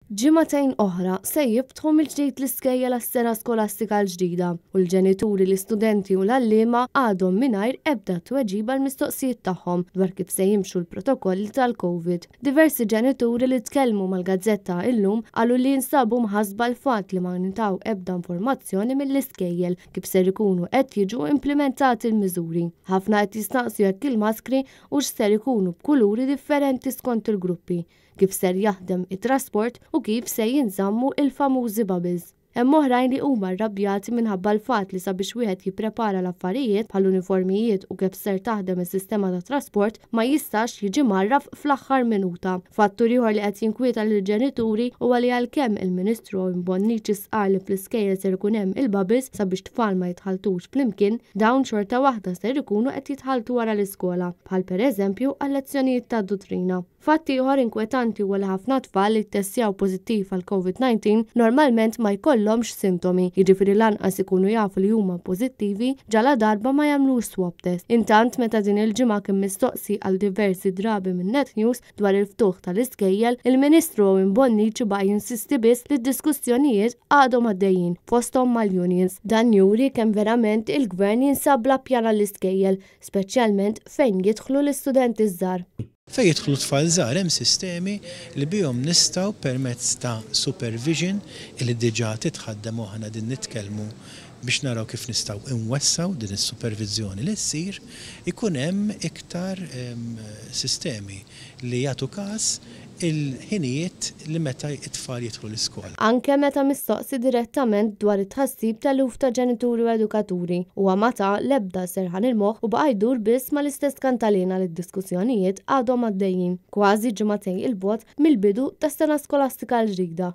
Ġimagħtejn oħra se jiftħu mill-ġdid l-iskejjel għas-sena skolastika l-ġdida u l-ġenituri, l-istudenti u l-għalliema għadhom mingħajr ebda tweġiba l-mistoqsijiet tagħhom dwar kif se jimxu l-protokolli tal-COVID. Diversi ġenituri li tkellmu mal-Gazzetta illum qalu li jinsabu mħassba l-fatt li ma nitaw ebda informazzjoni mill-iskejjel kif ser ikunu qed jiġu implementati l-miżuri. Ħafna qed jistaqsu jekk il-maskri u x'ser ikunu b'kuluri differenti skont il-gruppi, kif ser jaħdem it-trasport u kif se jinżammu il-famużi bubbles. Hemm oħrajn li huma rrabjati minħabba l-fatt li sabiex wieħed jipprepara l-affarijiet bħall-uniformijiet u kif ser taħdem is-sistema tat trasport ma jistax jiġi marraf fl-aħħar minuta. Fattur ieħor li qed jinkwieta lill-ġenituri huwa li għalkemm il-Ministru Imbonniċi sqar li fl-iskejjel ser ikun hemm il-bubbles sabiex tfal ma jitħaltux flimkien, dawn xorta waħda ser ikunu qed jitħaltu wara l-iskola, bħal pereżempju għal-lezzjonijiet tad-dottrina. Fatti ieħor inkwetanti huwa li ħafna tfal li ttestjaw pożittiv għal COVID-19 normalment ma jkollhomx sintomi, jiġifieri lanqas ikunu jafu li huma pożittivi ġala darba ma jagħmlux swab test. Intant meta din il-ġimgħa kien mistoqsi għal diversi drabi minn Net News dwar il-ftuħ tal-iskejjel, il-Ministru Imbonniċi baqa' jinsisti biss li d-diskussjonijiet għadhom għaddejjin fosthom mal-unions. Dan juri kemm verament il-Gvern jinsab bla pjan għall-iskejjel, speċjalment fejn jidħlu l-istudenti żgħar. Fejn jidħlu tfal żgħar hemm sistemi li bihom nistgħu permezz ta' supervision li diġà titħaddem aħna din nitkellmu biex naraw kif nistgħu inwessaw din is-supervizjoni li ssir ikun hemm iktar sistemi li jagħtu każ il-ħinijiet li meta it-tfal jidħlu l-iskola. Anke meta mistoqsi direttament dwar it-tħassib tal-luf ta' ġenituri u edukaturi huwa mata l-ebda serħan il-moħħ u baqa' jdur biss mal-istess kantalina li d-diskussjonijiet għadhom għaddejjin, kważi ġimagħtejn il-bogħod mill-bidu tas-sena skolastika l-ġdida.